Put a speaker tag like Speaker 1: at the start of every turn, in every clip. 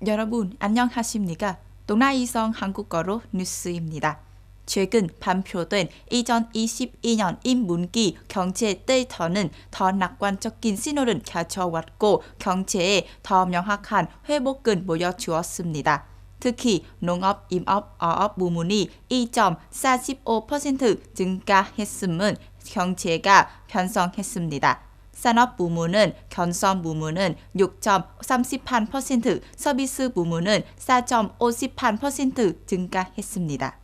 Speaker 1: 여러분 안녕하십니까? 동아이성 한국어로 뉴스입니다. 최근 발표된 2022년 인문기 경제 데이터는 더 낙관적인 신호를 가져왔고 경제에 더 명확한 회복을 보여주었습니다. 특히 농업, 임업, 어업 부문이 2.45% 증가했음은 경제가 편성했습니다. 산업 부문은 견성 부문은 6.38%, 서비스 부문은 4.58% 증가했습니다.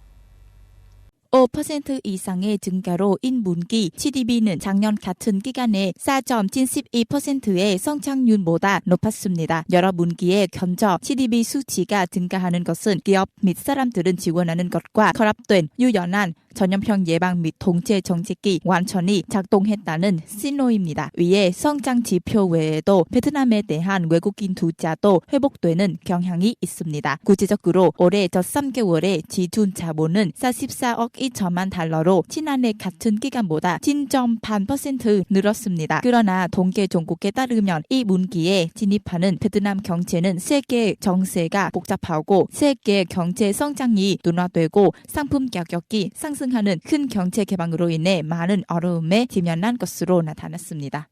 Speaker 1: 5% 이상의 증가로 인문기 GDP는 작년 같은 기간에 4.72%의 성장률보다 높았습니다. 여러 분기에 견적 GDP 수치가 증가하는 것은 기업 및 사람들은 지원하는 것과 결합된 유연한 전염병 예방 및 통제 정책이 완전히 작동했다는 신호입니다. 위에 성장 지표 외에도 베트남에 대한 외국인 투자도 회복되는 경향이 있습니다. 구체적으로 올해 첫 3개월의 지준 자본은 44억 2천만 달러로 지난해 같은 기간보다 10.8% 늘었습니다. 그러나 통계 종국에 따르면 이 분기에 진입하는 베트남 경제는 세계 정세가 복잡하고 세계 경제 성장이 둔화되고 상품 가격이 상승하는 큰 경제 개방으로 인해 많은 어려움에 직면한 것으로 나타났습니다.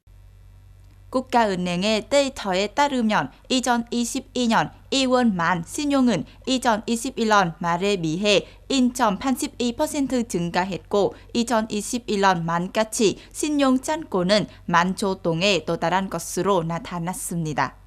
Speaker 1: 국가은행의 데이터에 따르면 2022년 2월 만 신용은 2021년 말에 비해 1.82% 증가했고 2021년 말까지 신용 잔고는 10,000조 동에 도달한 것으로 나타났습니다.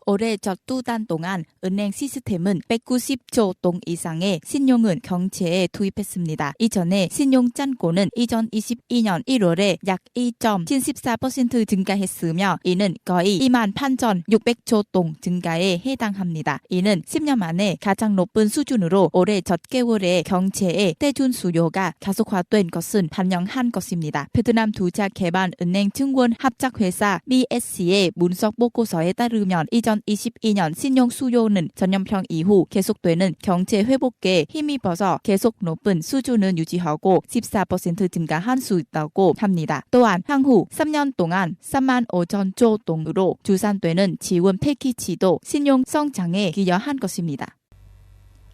Speaker 1: 올해 첫 두 달 동안 은행 시스템은 190조 동 이상의 신용은 경제에 투입했습니다. 이전에 신용 잔고는 2022년 1월에 약 2.74% 증가했으며 이는 거의 28,600조 동 증가에 해당합니다. 이는 10년 만에 가장 높은 수준으로 올해 첫 개월에 경제의 대중 수요가 가속화된 것은 반영한 것입니다. 베트남 투자개발은행 증권 합작회사 BSC의 분석 보고서에 따르면 2022년 신용 수요는 전염병 이후 계속되는 경제 회복에 힘입어서 계속 높은 수준을 유지하고 14% 증가한 수 있다고 합니다. 또한 향후 3년 동안 35,000조 동으로 추산되는 지원 패키지도 신용 성장에 기여한 것입니다.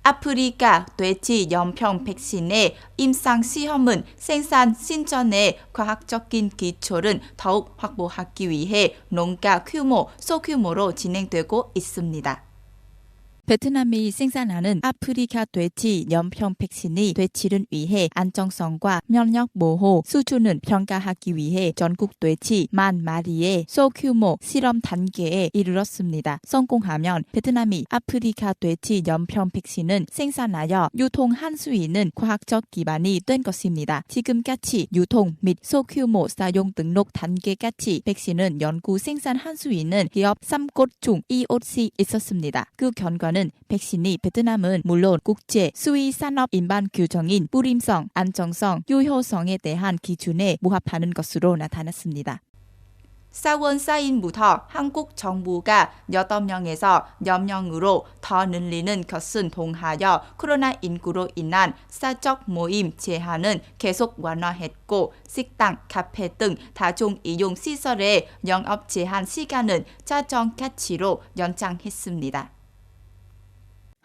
Speaker 1: 아프리카 돼지 연평 백신의 임상 시험은 생산 신전의 과학적인 기초를 더욱 확보하기 위해 농가 규모, 소규모로 진행되고 있습니다. 베트남이 생산하는 아프리카 돼지 연평 백신이 돼지를 위해 안정성과 면역 보호 수준을 평가하기 위해 전국 돼지 10,000마리의 소규모 실험 단계에 이르렀습니다. 성공하면 베트남이 아프리카 돼지 연평 백신은 생산하여 유통할 수 있는 과학적 기반이 된 것입니다. 지금까지 유통 및 소규모 사용 등록 단계까지 백신은 연구 생산할 수 있는 기업 3곳 중 2곳이 있었습니다. 그 결과는 백신이 베트남은 물론 국제 수의산업 인반 규정인 불임성, 안정성, 유효성에 대한 기준에 부합하는 것으로 나타났습니다. 4월 4일부터 한국 정부가 8명에서 10명으로 더 늘리는 것을 통하여 코로나19로 인한 사적 모임 제한은 계속 완화했고 식당, 카페 등 다중이용 시설의 영업 제한 시간은 자정까지로 연장했습니다.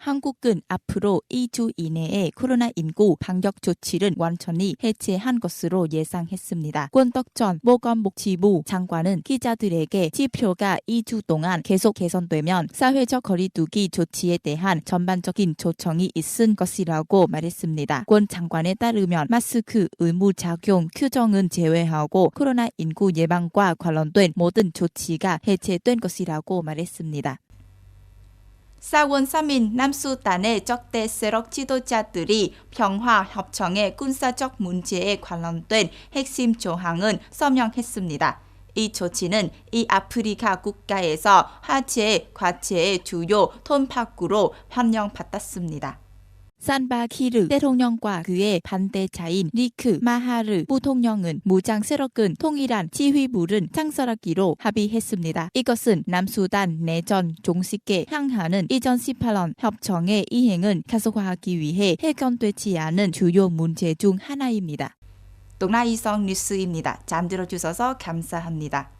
Speaker 1: 한국은 앞으로 2주 이내에 코로나19 방역 조치를 완전히 해제한 것으로 예상했습니다. 권덕전 보건복지부 장관은 기자들에게 지표가 2주 동안 계속 개선되면 사회적 거리두기 조치에 대한 전반적인 조정이 있을 것이라고 말했습니다. 권 장관에 따르면 마스크 의무 착용 규정은 제외하고 코로나19 예방과 관련된 모든 조치가 해제된 것이라고 말했습니다. 4월 3일 남수단의 적대 세력 지도자들이 평화협정의 군사적 문제에 관련된 핵심 조항은 서명했습니다. 이 조치는 이 아프리카 국가에서 화재, 과체의 주요 톤파구로 환영받았습니다. 산바키르 대통령과 그의 반대자인 리크 마하르 부통령은 무장 세력은 통일한 지휘부를 창설하기로 합의했습니다. 이것은 남수단 내전 종식에 향하는 2018년 협정의 이행은 가속화하기 위해 해결되지 않은 주요 문제 중 하나입니다. 동아이성 뉴스입니다. 잠들어 주셔서 감사합니다.